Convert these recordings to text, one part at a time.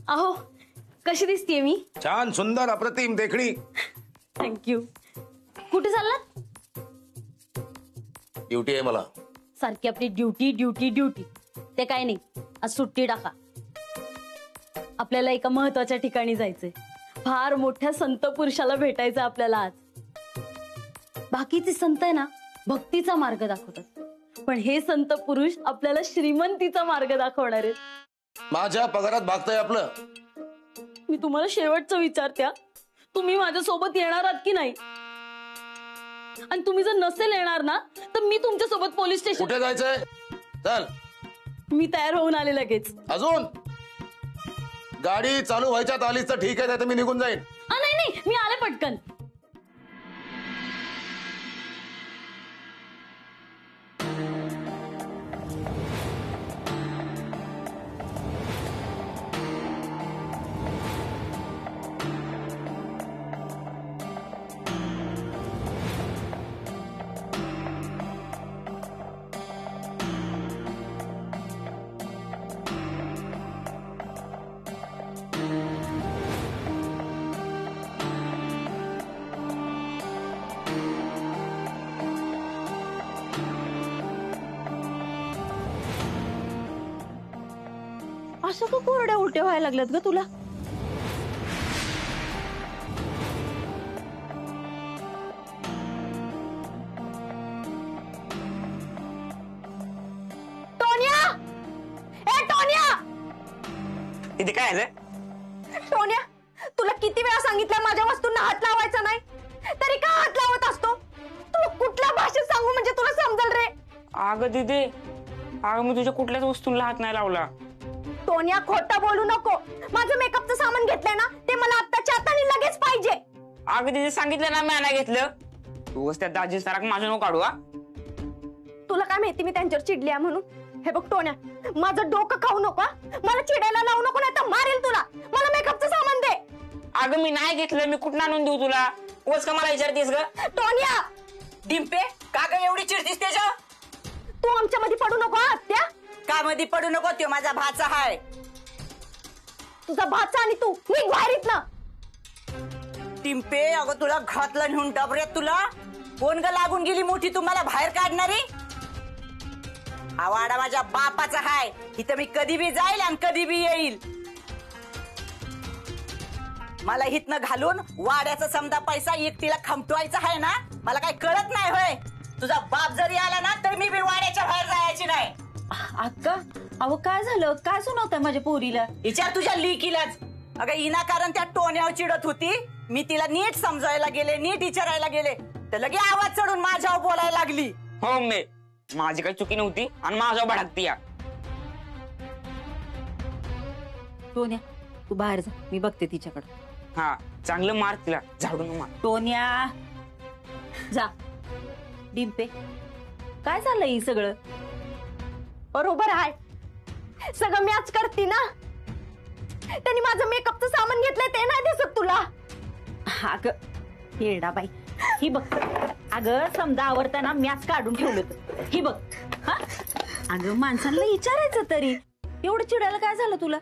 अहो कशी दिसतीये मी? छान, सुंदर, अप्रतिम, देखणी. थँक्यू. कुठे चाललात? ड्युटी आहे मला. सारखी आपली ड्युटी ड्युटी ड्युटी. ते काय नाही, आज सुट्टी टाका. आपल्याला एका महत्वाच्या ठिकाणी जायचंय. फार मोठ्या संत पुरुषाला भेटायचं आपल्याला आज. बाकीचे संत आहे ना भक्तीचा मार्ग दाखवतात, पण हे संत पुरुष आपल्याला श्रीमंतीचा मार्ग दाखवणार आहेत. माझ्या पगारात भागतंय आपलं. मी तुम्हाला शेवटचं विचारत्या, तुम्ही माझ्यासोबत येणार आहात की नाही? आणि तुम्ही जर नसेल येणार ना तर मी तुमच्या सोबत पोलीस स्टेशन. कुठे जायचंय? चल. मी तयार होऊन आले लगेच. अजून गाडी चालू व्हायच्यात आलीच तर ठीक आहे, नाही तर मी निघून जाईन. नाही नाही, मी आले पटकन. असं का कोरड्या उलट्या व्हायला लागल्यात ग तुला? टोनिया, ए टोनिया, इथे काय आहे? टोनिया, तुला किती वेळा सांगितलं माझ्या वस्तूंना हात लावायचा नाही, तरी का हात लावत असतो? तुला कुठल्या भाषेत सांगू म्हणजे तुला समजेल रे? अगं दीदी, अगं मी तुझ्या कुठल्याच वस्तूला हात नाही लावला. टोनिया, खोटं बोलू नको. माझं मेकअपचं सामान घेतलंय ना, ते मला आत्ताच्या आता लगेच पाहिजे. अगं दीदी सांगितलं ना, मी नाही घेतलं. तू त्या दाजी सारख माझं नको काढू. तुला काय माहिती मी त्यांच्यावर चिडली आहे म्हणून? हे बघ टोन्या, माझं डोकं खाऊ नको. मला चिडायला लावू नको, नाही तर मारेल तुला. मला मेकअपचं सामान दे. अगं मी नाही घेतलं, मी कुठं आणून देऊ तुला? उगाच का मला विचारतेस ग? टोनिया, डिंपे, का ग एवढी चिडतीस त्याच्या? तू आमच्या मध्ये पडू नको. आत्या का मध्ये पडू नको, तो माझा भाचा हाय. तुझा भाचा आणि तू निघ बाहेर इथनं. डिंपे, अगं तुला घातलं नेऊन डबऱ्यात. तुला कोण ग लागून गेली मोठी तुम्हाला बाहेर काढणारी? आवाडा माझ्या बापाचा हाय. इथं मी कधी बी जाईल आणि कधी बी येईल. मला हितनं घालून वाड्याचा समजा पैसा एकटीला खमटवायचा आहे ना, मला काय कळत नाही होय? तुझा बाप जरी आला ना तर मी बी वाड्याच्या बाहेर जायची नाही. अक्का, अहो काय झालं? काय सुनावताय माझ्या पोरीला? विचार तुझ्या लिकीलाच. अगं इनाकारण त्या टोन्यावर चिडत होती. मी तिला नीट समजायला गेले, नीट विचारायला गेले, तर लगे आवाज चढून माझ्यावर बोलायला लागली. हो मे, माझी काही चुकी नव्हती आणि माझ्यावर भडकती या. टोन्या, तू बाहेर जा, मी बघते तिच्याकडे. हा, चांगलं मार तिला, झाडून मार. टोन्या जा. डिंपे, काय झालंय ही सगळं? बरोबर आहे, सगळं मॅच करती ना. त्यांनी माझं मेकअपचं सामान घेतलंय, ते नाही दिसत तुला? अगं येडा बाई, ही बघ. अगं समजा आवडताना मॅच काढून ठेवलं तर ही बघ. हा, अगं माणसांना विचारायचं तरी, एवढं चिडायला काय झालं तुला?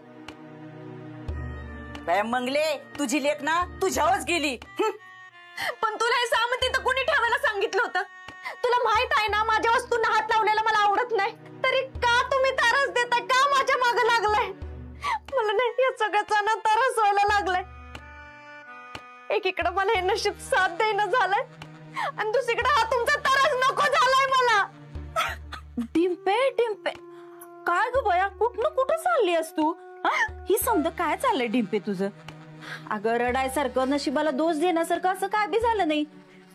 मंगले, तुझी लेक ना तुझ्यावरच गेली. पण तुला हे सामान तिथं कुणी ठेवायला सांगितलं होतं? तुला माहित आहे ना माझ्या वस्तूंना हात लावलेला मला आवडत नाही, तरी का तुम्ही त्रास देता? का माझ्या मागे लागलाय? मला नाही या सगळ्याचा ना त्रास व्हायला लागलाय. एकीकडे मला हे नशीब साथ देणं झालंय आणि दुसरीकडे हा तुमचा त्रास नको झालाय मला. डिंपे, डिंपे, काय ग बया, कुठनं कुठं चालली आहेस तू? ही समजा काय चाललंय डिंपे तुझं? अगं रडायसारखं, नशिबाला दोष देण्यासारखं असं काय बी झालं नाही,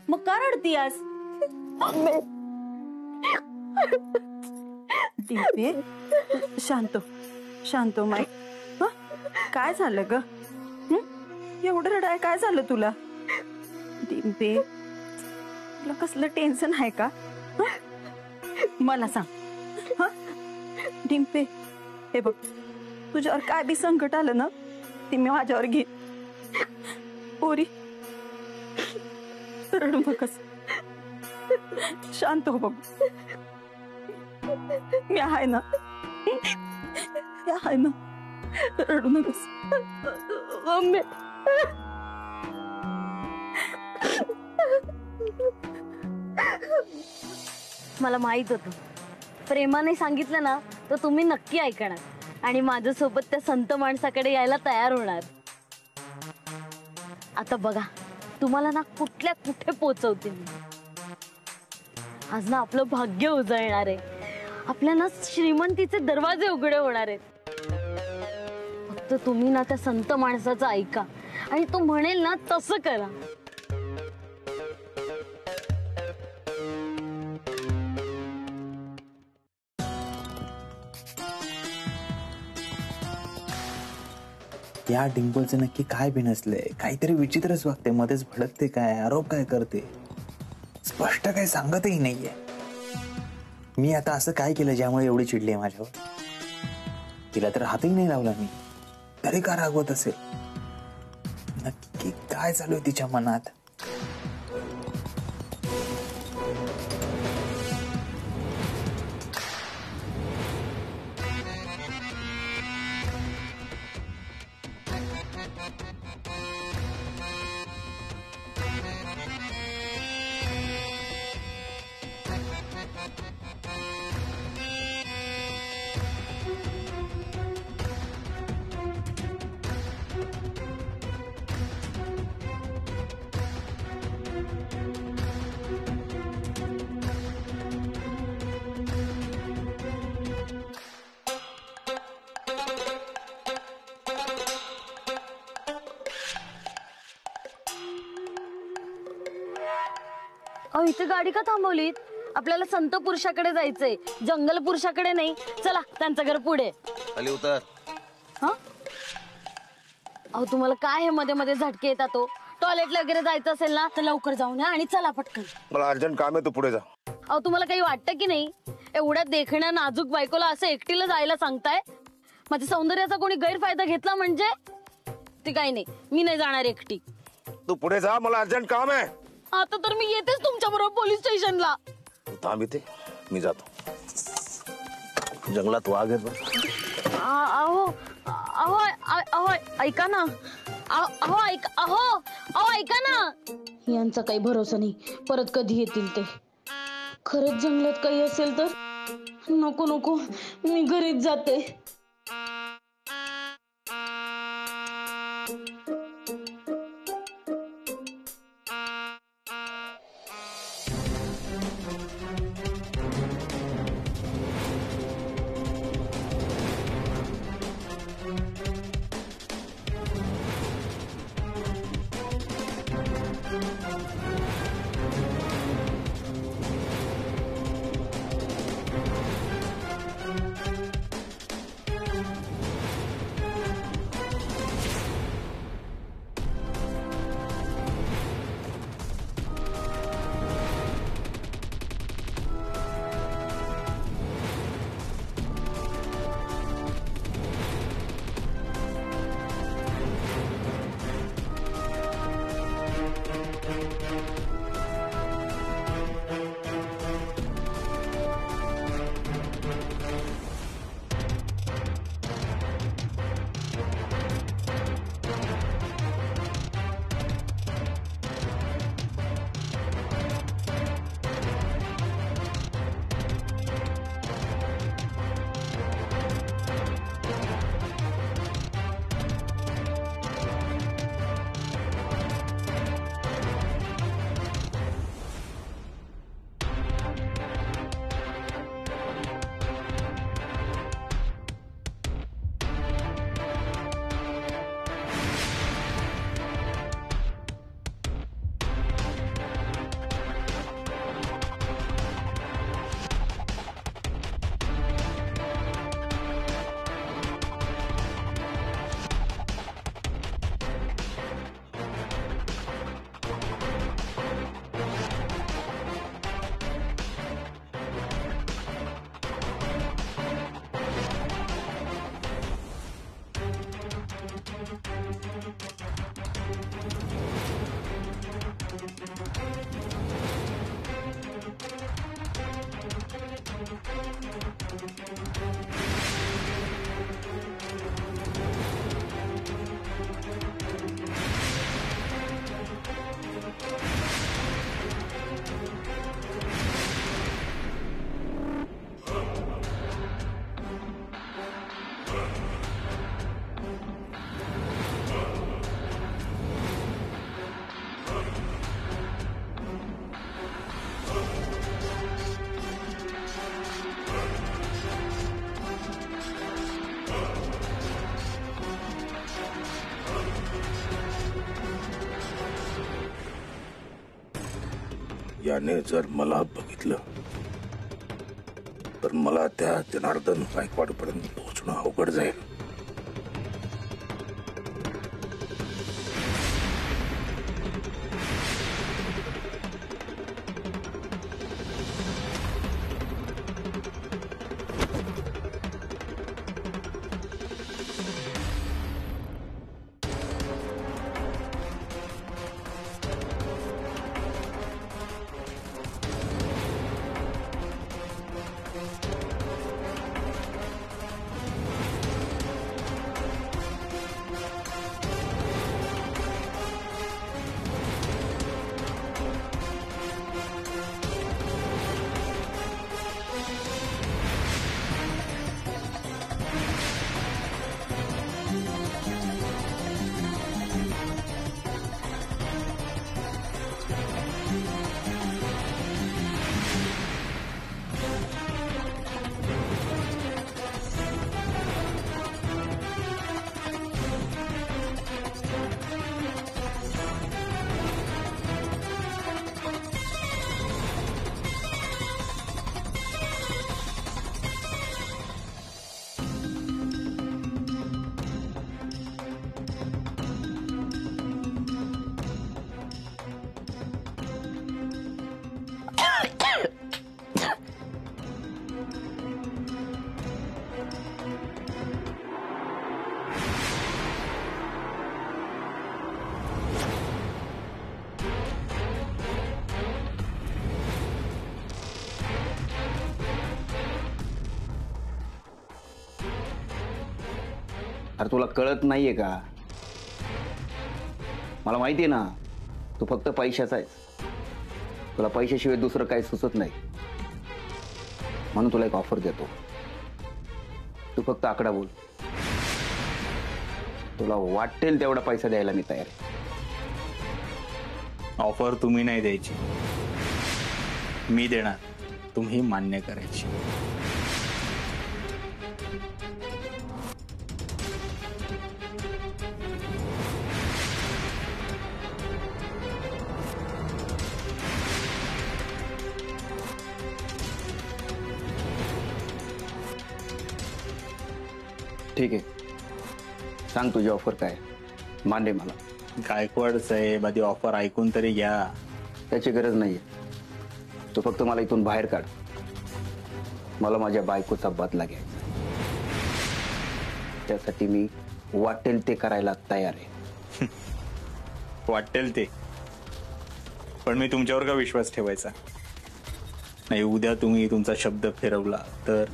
मग का रडती आज? डिंपे, शांत शांत माय. काय झालं ग? एवढं रडाय काय झालं तुला? डिंपे, तुला कसलं टेन्शन आहे का? मला सांग. डिंपे, हे बघ, तुझ्यावर काय बी संकट आलं ना ते मी माझ्यावर घे. पोरी, रडू नकोस, शांत हो बघ. मी आहे ना, मी आहे ना. रडू नकोस. मम्मी मला माहित होतं प्रेमाने सांगितलं ना तर तुम्ही नक्की ऐकणार आणि माझ्यासोबत त्या संत माणसाकडे यायला तयार होणार. आता बघा तुम्हाला ना कुठल्या कुठे पोचवते मी. आज ना आपलं भाग्य उजळणार आहे. आपल्या ना श्रीमंतीचे दरवाजे उघडे होणार आहेत. फक्त तुम्ही ना त्या संत माणसाचं ऐका आणि तो म्हणेल ना तसं करा. या डिंपलचं नक्की काय बिनसलंय? काहीतरी विचित्रच वागते, मध्येच भडकते, काय आरोप काय करते, स्पष्ट काय सांगतही नाहीये. मी आता असं काय केलं ज्यामुळे एवढी चिडली आहे माझ्यावर? तिला तर हातही नाही लावला मी, तरी का रागवत असेल? नक्की काय चालू आहे तिच्या मनात? अहो इथे गाडी का थांबवलीत? आपल्याला संत पुरुषाकडे जायचंय, जंगल पुरुषाकडे नाही. चला त्यांचं घर पुढे. खाली उतर. हा अहो तुम्हाला काय हे मध्ये मध्ये झटके येतात? तो टॉयलेटला वगैरे जायचं असेल ना तर लवकर जाऊन या आणि चला पटकन. मला अर्जंट काम आहे, तू पुढे जा. अहो तुम्हाला काही वाटतं की नाही? एवढ्या देखण्या नाजूक बायकोला असं एकटीला जायला सांगताय? माझ्या सौंदर्याचा कोणी गैरफायदा घेतला म्हणजे? ते काही नाही, मी नाही जाणार एकटी. तू पुढे जा, मला अर्जंट काम आहे. आता तर मी येतेच तुमच्या बरोबर पोलीस स्टेशनला. थांब इथे, मी जातो. जंगलात वाघ आहेत बघ. अहो अहो अहो ऐका ना. अहो ऐका ना. यांचा काही भरोसा नाही, परत कधी येतील ते. खरंच जंगलात काही असेल तर? नको नको, मी घरीच जाते. त्याने जर मला बघितलं तर मला त्या जनार्दन गायकवाड पर्यंत पोहोचणं अवघड जाईल. अरे तुला कळत नाहीये का? मला माहितीये ना तू फक्त पैशाचा आहेस. तुला पैशाशिवाय दुसरं काही सुचत नाही. म्हणून तुला एक ऑफर देतो. तू फक्त आकडा बोल. तुला वाटेल तेवढा पैसा द्यायला मी तयार आहे. ऑफर तुम्ही नाही द्यायची, मी देणार. तुम्ही मान्य करायची. ठीक आहे, सांग तुझी ऑफर काय. मान्य मला. गायकवाड साहेब आधी ऑफर ऐकून तरी घ्या. त्याची गरज नाहीये. तू फक्त मला इथून बाहेर काढ. मला माझ्या बायकोचा बदला घ्यायचा. त्यासाठी मी वाटेल ते करायला तयार आहे. वाटेल ते, पण मी तुमच्यावर का विश्वास ठेवायचा नाही? उद्या तुम्ही तुमचा शब्द फिरवला तर?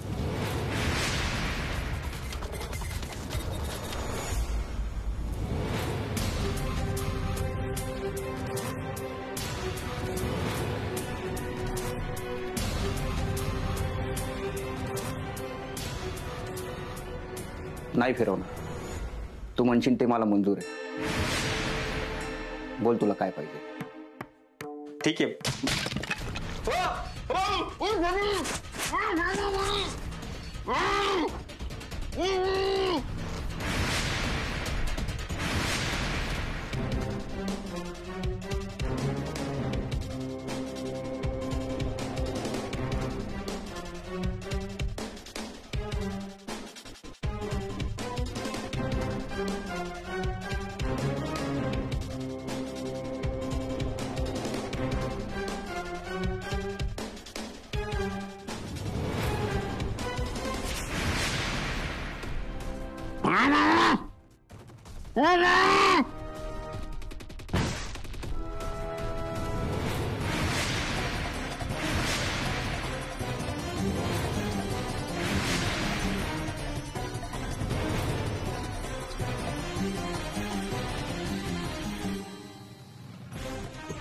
नाही फिरवणार. तू म्हणशील ते मला मंजूर आहे. बोल तुला काय पाहिजे. ठीक आहे.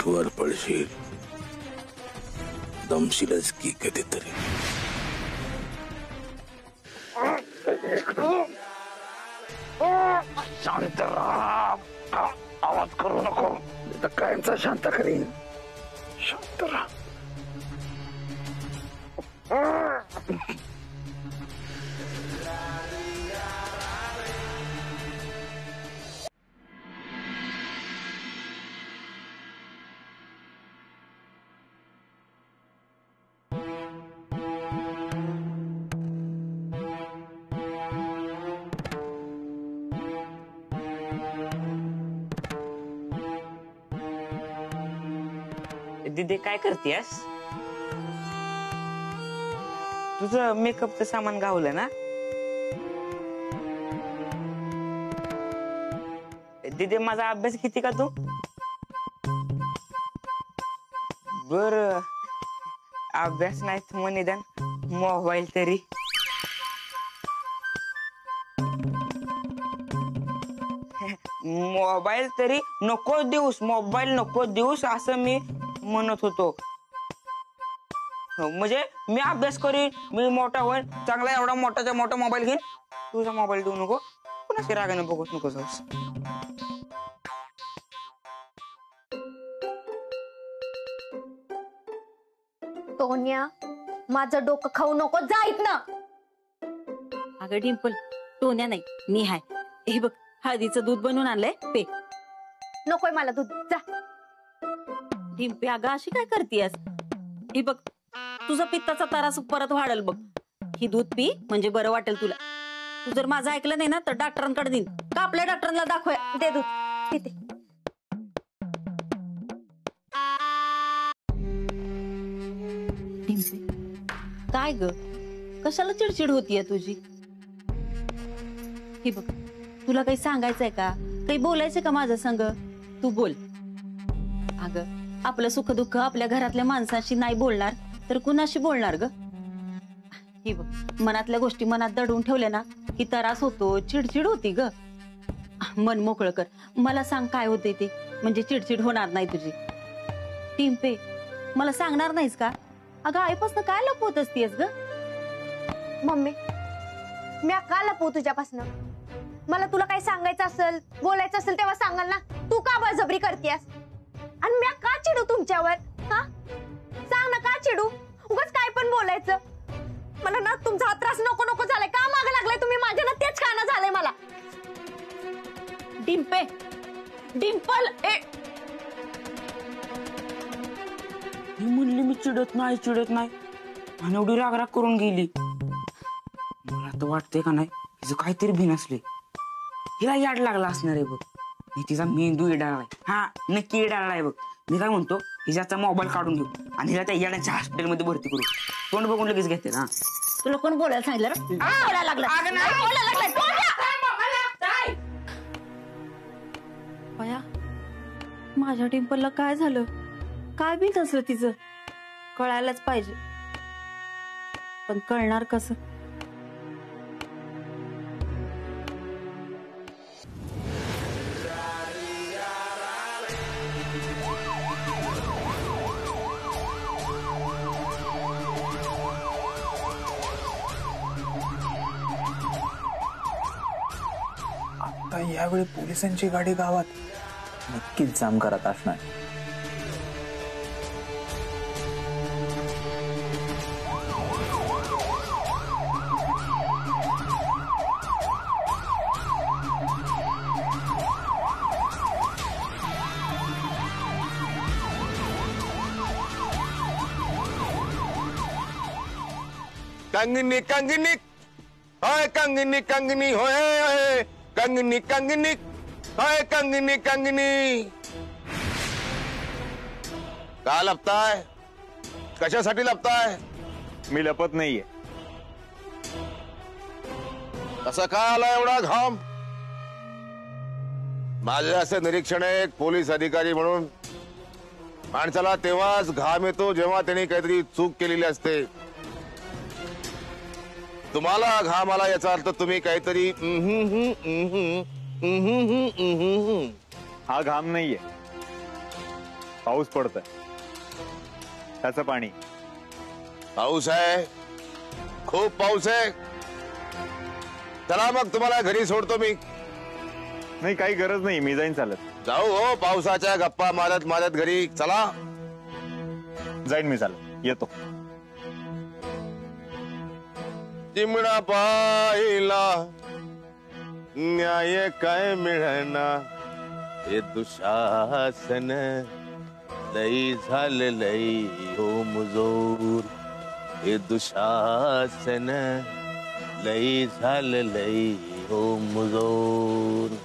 वर पडशील, दमशीलच की कधीतरी. शांत राहा. आवाज करू नको. कायमचा शांत करीन. शांत राहा. दिदे काय करतेस? तुझं मेकअपचं सामान गावलं ना? दिदे माझा अभ्यास किती का तू? बर, अभ्यास नाही तर निदान मोबाईल तरी. मोबाईल तरी नको देऊस, मोबाईल नको देऊस असं मी म्हणत होतो. म्हणजे मी अभ्यास करीन, मी मोठा होईन, चांगला एवढा मोठाच्या मोठा मोबाईल घेईन, तुझा मोबाईल देऊ नको, कुणाशी रागाने बघत नको जाऊस. टोन्या, माझं डोकं खाऊ नको, जा इथनं. अगं डिंपल, टोन्या नाही, मी हाय. हे बघ, हळदीचं दूध बनवून आणलंय, पे. नकोय मला दूध, जा. डिंपे, अगं अशी काय करतेस? हे बघ, तुझा पित्ताचा त्रास परत वाढेल बघ. ही दूध पी, म्हणजे बरं वाटेल तुला. तू जर माझं ऐकलं नाही ना तर डॉक्टरांकडे देईन का आपल्या डॉक्टरांना दाखवूया. दे दूध, पिते. काय ग, कशाला चिडचिड होतीये तुझी? हे बघ, तुला काही सांगायचंय का, काही बोलायचंय का माझं संग? तू बोल. अगं, आपलं सुख दुःख आपल्या घरातल्या माणसाशी नाही बोलणार तर कुणाशी बोलणार ग? हे बघ, मनातल्या गोष्टी मनात दडवून ठेवल्या ना की त्रास होतो, चिडचिड होती ग. मन मोकळं कर, मला सांग काय होते ते, म्हणजे चिडचिड होणार नाही तुझी. टिंपे, मला सांगणार नाहीस का? अगं, आईपासून काय लपवत असतीस ग? मम्मी, मी का लपवू तुझ्यापासून? मला तुला काही सांगायचं असेल, बोलायचं असेल तेव्हा सांगाल ना. तू का बळजबरी करतेस? आणि मी का चिडू तुमच्यावर? हा, सांग ना, का चिडू? उगाच काय पण बोलायचं. मला ना तुमचा हा त्रास नको नको झालाय. का मागे लागलाय तुम्ही माझ्या? ना तेच खाणं झालंय मला. डिंपे, डिंपल, ही म्हणली मी चिडत नाही आणि एवढी राग करून गेली. मला तर वाटतंय का नाही तिचं काहीतरी भिन असले, हिला याड लागला असणार आहे बघ. मी तिचा मेंदू इडाळलाय, हा नक्की इडाळलाय बघ. मी काय म्हणतो, हिच्याचा मोबाईल काढून घेऊ आणि हिला त्या येण्याच्या हॉस्पिटलमध्ये भरती करू. तोंड बघून लगेच घेते ना. तुला कोण बोलायला सांगितलं? बोलायला लागलं. बया, माझ्या डिंपलला काय झालं? काय बीत असलं तिचं? कळायलाच पाहिजे, पण कळणार कसं? आता यावेळी पोलिसांची गाडी गावात नक्कीच जाम करत असणार. कंगनी कंगनी होय, कंगनी कंगनी होय, कंगनी कंगनी होय, कंगनी कंगनी. का लपताय? कशासाठी लपताय? मी लपत नाहीये. कसा काय आला एवढा घाम? माझे असे निरीक्षण आहे, एक पोलीस अधिकारी म्हणून माणसाला तेव्हाच घाम येतो जेव्हा त्यांनी काहीतरी चूक केलेली असते. तुम्हाला घाम आला याचा अर्थ तुम्ही काहीतरी हा घाम नाहीये, पाऊस पडतोय, त्याचं पाणी. पाऊस आहे, खूप पाऊस आहे. चला मग तुम्हाला घरी सोडतो मी. नाही, काही गरज नाही, मी जाईन चालत. जाऊ हो, पावसाच्या गप्पा मारत मारत घरी. चला, जाईन मी चालत, येतो. चिमणा पाहिला न्याय काय मिळना, हे दुशासन लई झालं लई हो मुजोर, हे दुशासन लई झालं लई हो मुजोर.